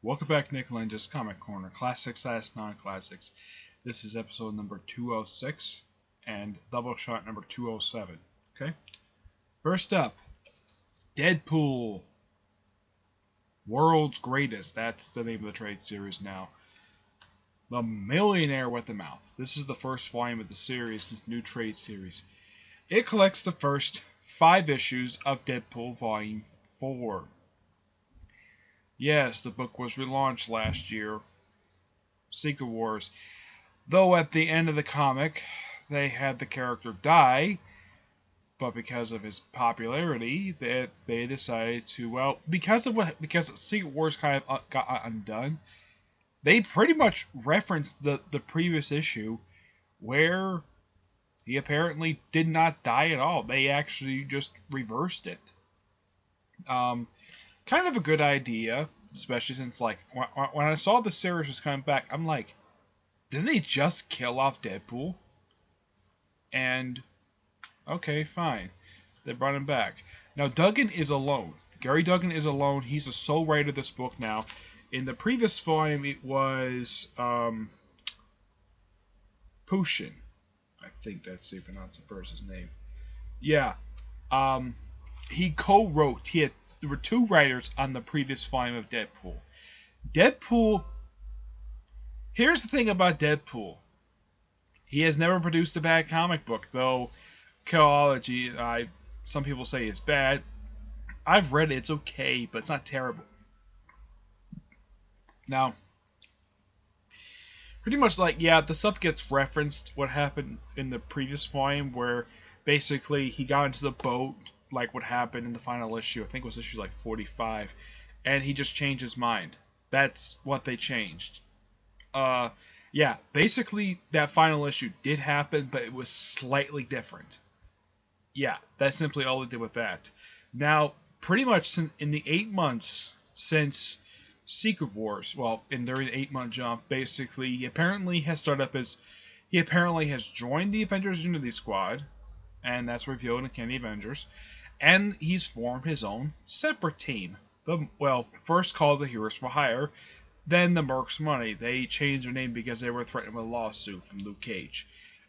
Welcome back, Nick Lenz's Comic Corner, Classics as Non-Classics. This is episode number 206 and Doubleshot number 207. Okay? First up, Deadpool. World's Greatest. That's the name of the trade series now. The Millionaire with the Mouth. This is the first volume of the series, this new trade series. It collects the first 5 issues of Deadpool Volume 4. Yes, the book was relaunched last year. Secret Wars. Though at the end of the comic, they had the character die, but because of his popularity, they decided to, well, because Secret Wars kind of got undone, they pretty much referenced the previous issue where he apparently did not die at all. They actually just reversed it. Kind of a good idea, especially since, like, when I saw the series was coming back, I'm like, didn't they just kill off Deadpool? And, okay, fine. They brought him back. Now, Duggan is alone. Gary Duggan is alone. He's the sole writer of this book now. In the previous volume, it was, Pushin. I think that's how you pronounce the person's name. Yeah. He co-wrote. There were 2 writers on the previous volume of Deadpool. Here's the thing about Deadpool. He has never produced a bad comic book, though Chaology, some people say it's bad. I've read it, it's okay, but it's not terrible. Now, pretty much like, yeah, the stuff gets referenced, what happened in the previous volume, where basically he got into the boat, like what happened in the final issue. I think it was issue like 45, and he just changed his mind. That's what they changed. Yeah, basically that final issue did happen, but it was slightly different. Yeah, that's simply all they did with that. Now, pretty much in the 8 months since Secret Wars, well, during the 8-month jump, basically he apparently has joined the Avengers Unity Squad, and that's revealed in Kenny Avengers. And he's formed his own separate team. First called the Heroes for Hire, then the Mercs Money. They changed their name because they were threatened with a lawsuit from Luke Cage.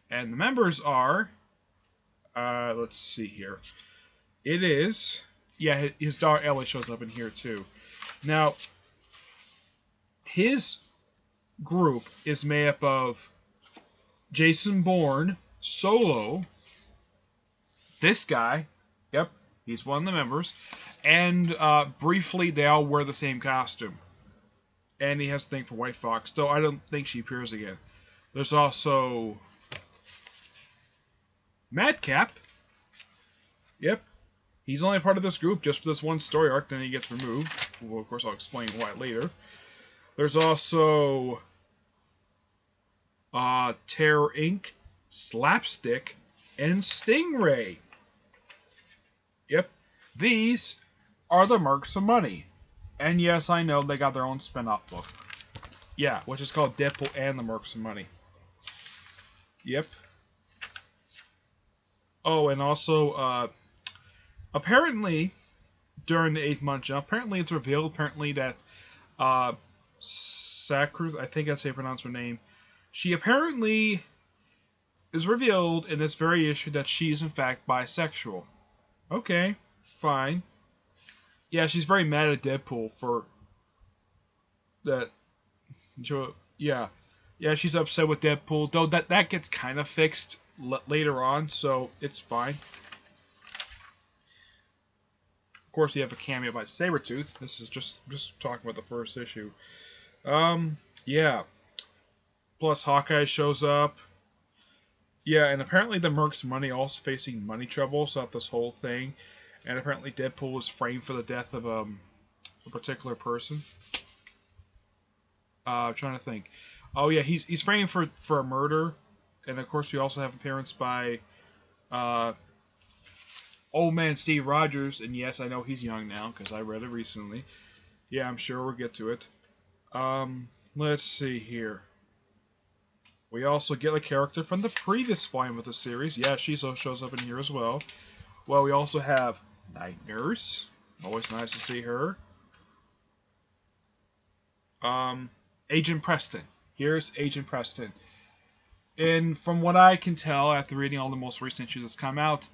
And the members are, let's see here. It is, yeah, his daughter Ellie shows up in here too. Now, his group is made up of Jason Bourne, Solo, this guy, yep, he's one of the members. And briefly, they all wear the same costume. And he has a thing for White Fox, though I don't think she appears again. There's also Madcap. Yep. He's only a part of this group just for this one story arc, then he gets removed. Well, of course, I'll explain why later. There's also Terror Inc., Slapstick, and Stingray. Yep, these are the Mercs of Money. And yes, I know they got their own spin-off book. Yeah, which is called Deadpool and the Mercs of Money. Yep. Oh, and also, apparently, during the 8-month jump, apparently it's revealed, that, Sacruz, I think that's how you pronounce her name, she apparently is revealed in this very issue that she's in fact bisexual. Okay, fine. Yeah, she's very mad at Deadpool for that. Yeah, she's upset with Deadpool, though that gets kind of fixed later on, so it's fine. Of course, you have a cameo by Sabretooth. This is just talking about the first issue. Yeah. Plus, Hawkeye shows up. Yeah, and apparently the Mercs Money also facing money trouble throughout this whole thing. And apparently Deadpool was framed for the death of a particular person. I'm trying to think. Oh yeah, he's framed for a murder. And of course we also have appearance by old man Steve Rogers. And yes, I know he's young now because I read it recently. Yeah, I'm sure we'll get to it. Let's see here. We also get a character from the previous volume of the series. Yeah, she shows up in here as well. Well, we also have Night Nurse. Always nice to see her. Agent Preston. Here's Agent Preston. And from what I can tell after reading all the most recent issues that's come out,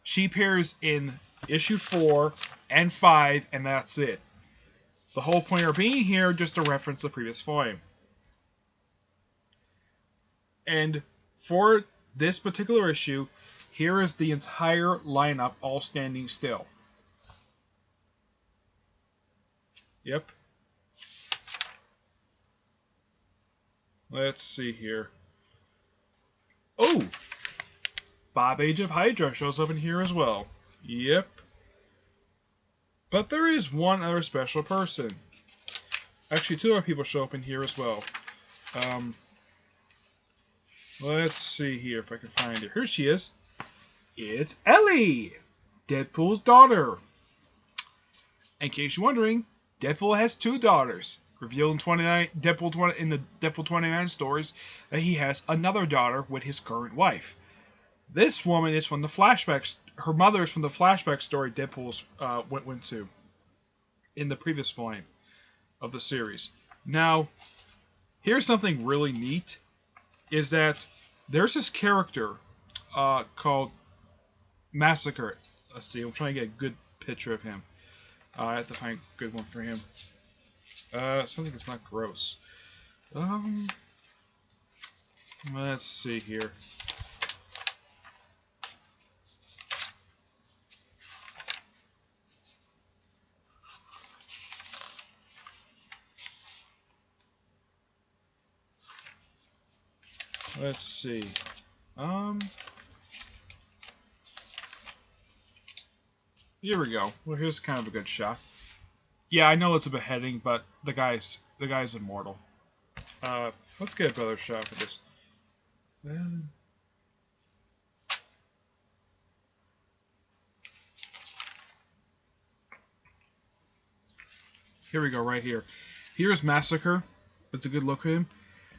she appears in issue 4 and 5, and that's it. The whole point of her being here just to reference the previous volume. And for this particular issue, here is the entire lineup all standing still. Yep. Let's see here. Oh! Bob Age of Hydra shows up in here as well. Yep. But there is one other special person. Actually, 2 other people show up in here as well. Let's see here if I can find her. Here she is. It's Ellie! Deadpool's daughter. In case you're wondering, Deadpool has 2 daughters. Revealed in in the Deadpool 29 stories that he has another daughter with his current wife. This woman is from the flashbacks. Her mother is from the flashback story Deadpool went to in the previous volume of the series. Now, here's something really neat: is that there's this character called Massacre. Let's see. I'm trying to get a good picture of him. I have to find a good one for him. Something that's not gross. Let's see here. Let's see. Here we go. Well, here's kind of a good shot. Yeah, I know it's a beheading, but the guy's immortal. Let's get a better shot for this. Here we go, right here. Here's Massacre. That's a good look at him.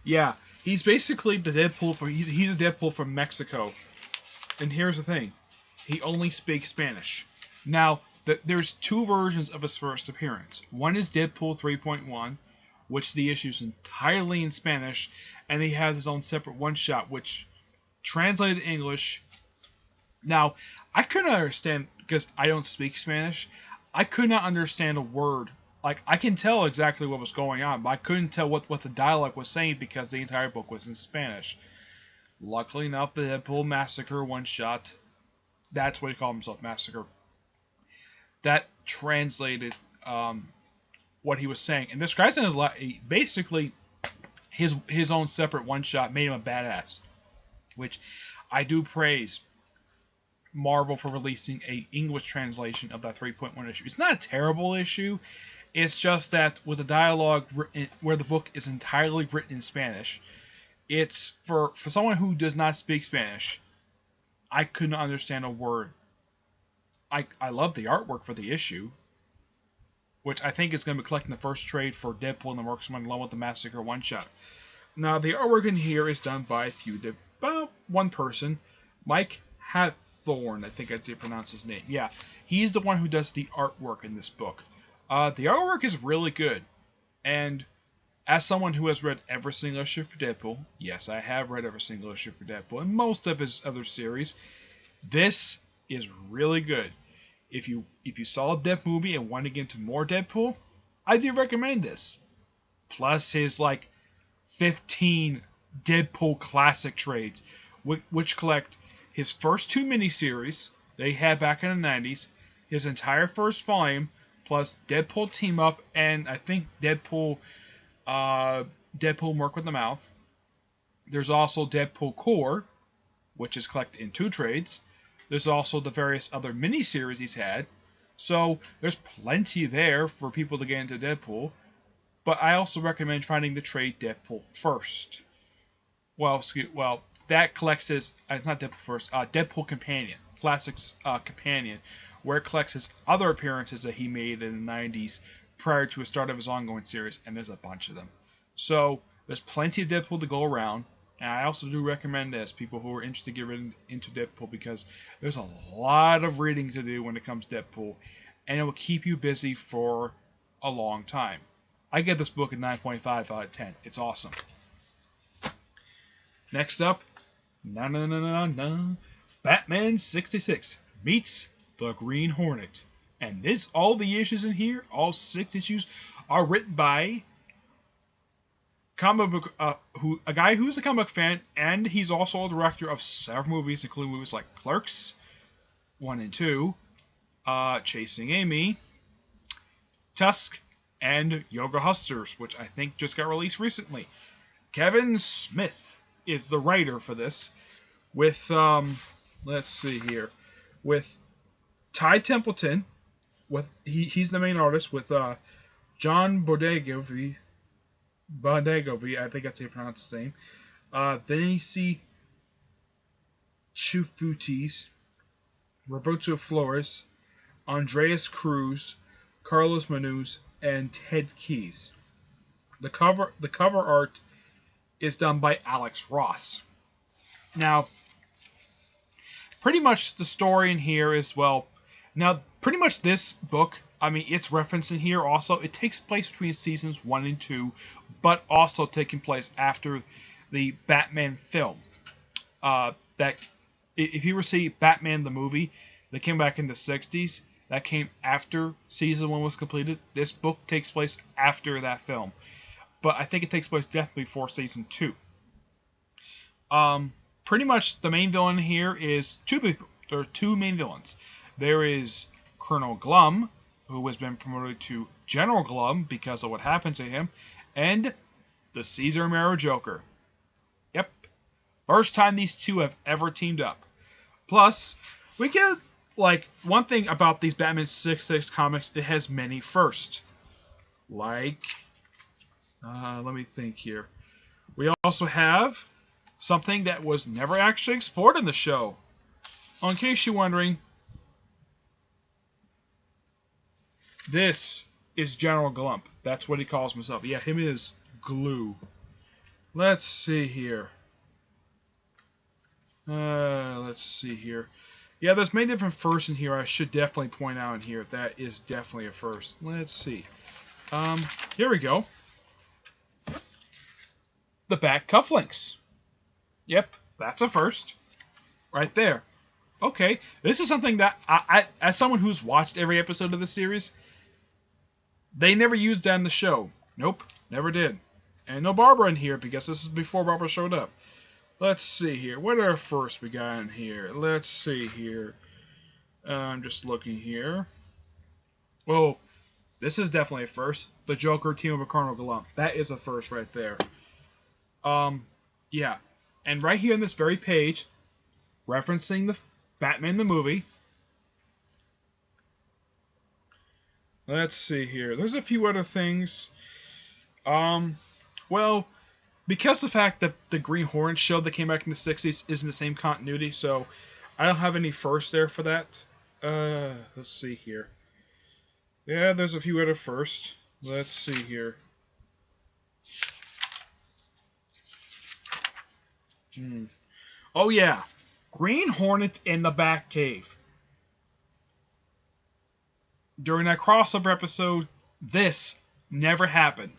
Yeah, he's basically the Deadpool he's a Deadpool from Mexico. And here's the thing. He only speaks Spanish. Now, there's 2 versions of his first appearance. One is Deadpool 3.1, which the issue is entirely in Spanish, and he has his own separate one-shot, which translated to English. Now, I couldn't understand, because I don't speak Spanish, I could not understand a word. Like, I can tell exactly what was going on, but I couldn't tell what the dialogue was saying because the entire book was in Spanish. Luckily enough, the Deadpool Massacre one-shot, that's what he called himself, Massacre, that translated what he was saying. And this guy's in his basically his own separate one-shot made him a badass, which I do praise Marvel for releasing a English translation of that 3.1 issue. It's not a terrible issue. It's just that with the dialogue where the book is entirely written in Spanish, it's for someone who does not speak Spanish, I couldn't understand a word. I love the artwork for the issue, which I think is going to be collecting the first trade for Deadpool and the Marksman along with the Massacre one-shot. Now, the artwork in here is done by about one person, Mike Hathorne, I think I'd say pronounce his name. Yeah, he's the one who does the artwork in this book. The artwork is really good, and as someone who has read every single issue for Deadpool, yes, I have read every single issue for Deadpool and most of his other series, this is really good. If you saw a Deadpool movie and want to get into more Deadpool, I do recommend this. Plus his 15 Deadpool classic trades, which collect his first 2 miniseries they had back in the 90s, his entire first volume, plus Deadpool Team Up, and I think Deadpool Mark with the Mouth. There's also Deadpool Core, which is collected in 2 trades. There's also the various other miniseries he's had. So there's plenty there for people to get into Deadpool. But I also recommend finding the trade Deadpool First. Well, that collects his... it's not Deadpool First. Deadpool Companion. Classics Companion. Where it collects his other appearances that he made in the 90s prior to the start of his ongoing series. And there's a bunch of them. So there's plenty of Deadpool to go around. And I also do recommend this, people who are interested to get into Deadpool, because there's a lot of reading to do when it comes to Deadpool, and it will keep you busy for a long time. I get this book a 9.5 out of 10. It's awesome. Next up, Batman 66 meets the Green Hornet. And all the issues in here, all 6 issues, are written by a guy who's a comic book fan, and he's also a director of several movies, including movies like Clerks 1 and 2, Chasing Amy, Tusk, and Yoga Hustlers, which I think just got released recently. Kevin Smith is the writer for this, with let's see here, with Ty Templeton, he's the main artist, with John Bodegovi, I think that's how you pronounce his name. Vinicius Chufutis, Roberto Flores, Andreas Cruz, Carlos Manuz, and Ted Keyes. The cover art is done by Alex Ross. Now, pretty much the story in here is, pretty much this book, I mean, it's referenced in here also. It takes place between seasons 1 and 2, but also taking place after the Batman film. That if you ever see Batman the movie, that came back in the 60s, that came after season 1 was completed. This book takes place after that film, but I think it takes place definitely before season 2. Pretty much the main villain here is two people. There are 2 main villains. There is Colonel Glum, who has been promoted to General Glum because of what happened to him, and the Cesar Romero Joker. Yep. First time these 2 have ever teamed up. Plus, we get, one thing about these Batman 66 comics, it has many firsts. Let me think here. We also have something that was never actually explored in the show. In case you're wondering, this is General Glump. That's what he calls himself. Yeah, him is Glue. Let's see here. Yeah, there's many different firsts in here. I should definitely point out in here. That is definitely a first. Let's see. Here we go. The back cufflinks. Yep, that's a first. Right there. Okay, this is something that, I as someone who's watched every episode of the series, they never used that in the show. Nope, never did. And no Barbara in here, because this is before Barbara showed up. Let's see here. What are first we got in here? Let's see here. I'm just looking here. Well, this is definitely a first. The Joker team with Colonel Glump. That is a first right there. Yeah. And right here in this very page, referencing the Batman the movie. Let's see here. There's a few other things. Well, because the fact that the Green Hornet show that came back in the 60s is in the same continuity, so I don't have any firsts there for that. Let's see here. Yeah, there's a few other firsts. Let's see here. Oh yeah, Green Hornet in the Batcave. During that crossover episode, this never happened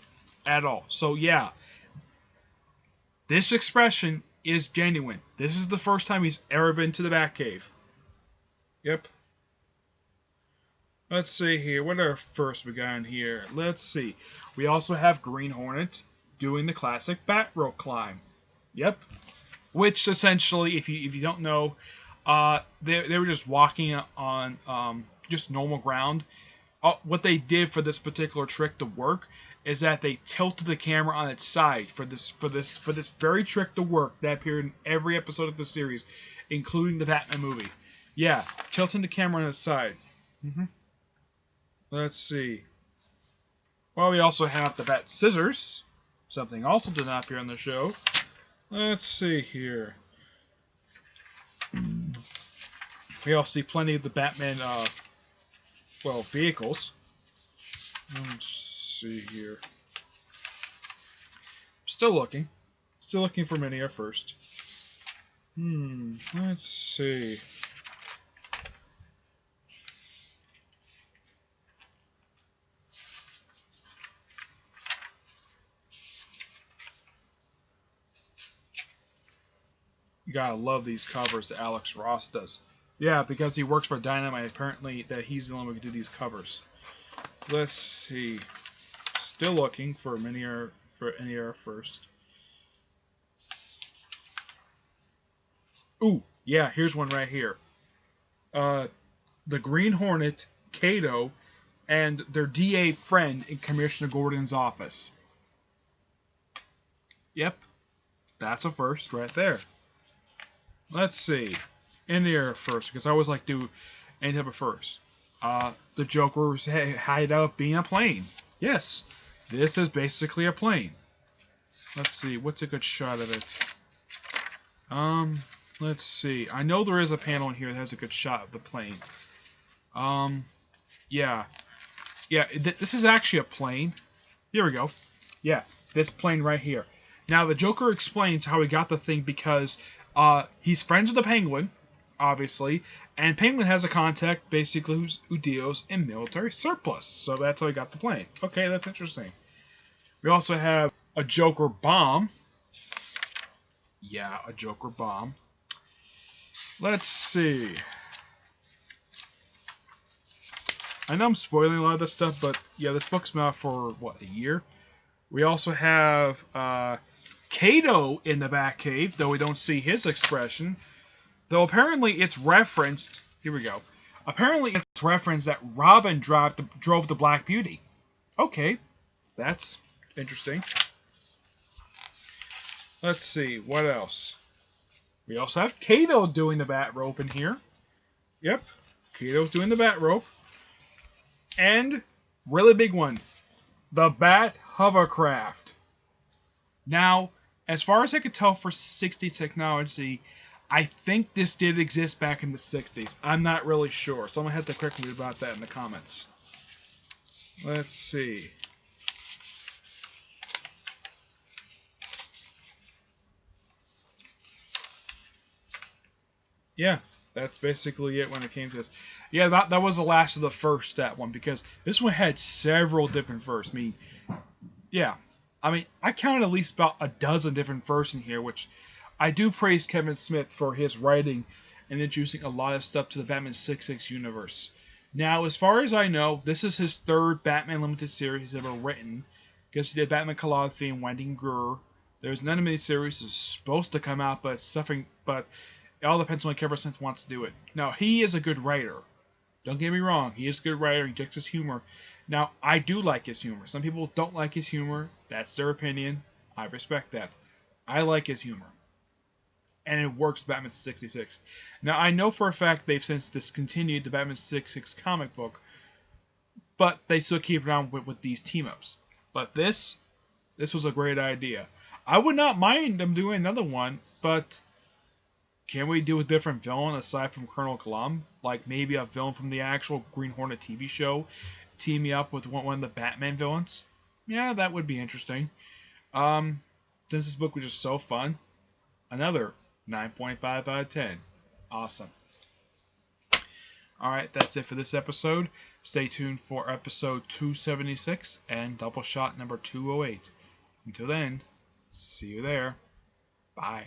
at all. So yeah, this expression is genuine. This is the first time he's ever been to the Batcave. Yep. Let's see here. What are first we got in here? Let's see. We also have Green Hornet doing the classic bat rope climb. Yep. Which essentially, if you don't know, they were just walking on just normal ground. What they did for this particular trick to work is that they tilted the camera on its side for this very trick to work that appeared in every episode of the series, including the Batman movie. Yeah, tilting the camera on its side. Let's see. Well, we also have the Bat Scissors, something also did not appear on the show. Let's see here. We also see plenty of the Batman, vehicles. Let's see here. Still looking for many at first. Let's see. You gotta love these covers that Alex Ross does. Yeah, because he works for Dynamite. Apparently, that he's the only one who can do these covers. Let's see. Still looking for Millionaire first. Ooh, yeah, here's one right here. The Green Hornet, Kato, and their DA friend in Commissioner Gordon's office. Yep, that's a first right there. Let's see. In the air first, because I always like to do any type of first. The Joker's hideout being a plane. Yes, this is basically a plane. Let's see, what's a good shot of it? Let's see. I know there is a panel in here that has a good shot of the plane. Yeah. Yeah, this is actually a plane. Here we go. Yeah, this plane right here. Now, the Joker explains how he got the thing because he's friends with the Penguin, obviously, and Penguin has a contact, basically, who deals in military surplus. So that's how he got the plane. Okay, that's interesting. We also have a Joker bomb. Yeah, a Joker bomb. Let's see. I know I'm spoiling a lot of this stuff, but yeah, this book's been out for, what, a year? We also have Kato in the Batcave, though we don't see his expression. Though apparently it's referenced, here we go. Apparently it's referenced that Robin drove the Black Beauty. Okay, that's interesting. Let's see, what else? We also have Kato doing the bat rope in here. Yep, Kato's doing the bat rope. And, really big one, the Bat Hovercraft. Now, as far as I could tell for 60s technology, I think this did exist back in the 60s. I'm not really sure. Someone had to correct me about that in the comments. Let's see. Yeah, that's basically it when it came to this. Yeah, that was the last of the first, that one, because this one had several different firsts. I mean, yeah. I mean, I counted at least about a dozen different firsts in here, which I do praise Kevin Smith for his writing and introducing a lot of stuff to the Batman 66 universe. Now, as far as I know, this is his third Batman limited series he's ever written, because he did Batman Calligraphy and Winding Greer. There's another miniseries that's supposed to come out, but it all depends on when Kevin Smith wants to do it. Now, he is a good writer. Don't get me wrong. He is a good writer. He takes his humor. Now, I do like his humor. Some people don't like his humor. That's their opinion. I respect that. I like his humor. And it works with Batman 66. Now, I know for a fact they've since discontinued the Batman 66 comic book, but they still keep it on with these team-ups. But this was a great idea. I would not mind them doing another one, but can we do a different villain aside from Colonel Glum? Like maybe a villain from the actual Green Hornet TV show teaming up with one of the Batman villains? Yeah, that would be interesting. Since this book was just so fun, another 9.5 out of 10. Awesome. Alright, that's it for this episode. Stay tuned for episode 276 and Doubleshot number 208. Until then, see you there. Bye.